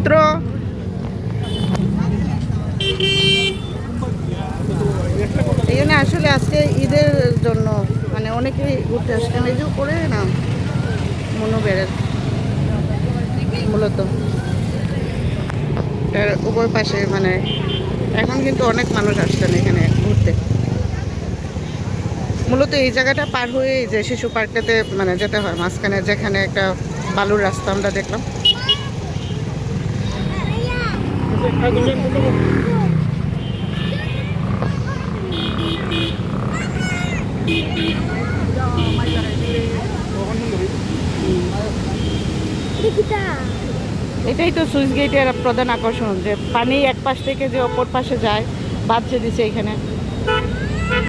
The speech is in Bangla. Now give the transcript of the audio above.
পুত্র এখানে আসলে আজকে ঈদের জন্য মানে অনেকেই ঘুরতে আসছেন, এই যে করে না মনোবেড়ের মূলত এটার উপর পাশে মানে এখন কিন্তু অনেক মানুষ আসছেন এখানে ঘুরতে। মূলত এই জায়গাটা পার হয়ে যে শিশু পার্কটাতে মানে যেতে হয়, মাঝখানে যেখানে একটা বালুর রাস্তা আমরা দেখলাম। এটাই তো সুইচ গেটের প্রধান আকর্ষণ, যে পানি এক পাশ থেকে যে অপর পাশে যায়, বাঁধছে দিছে এখানে।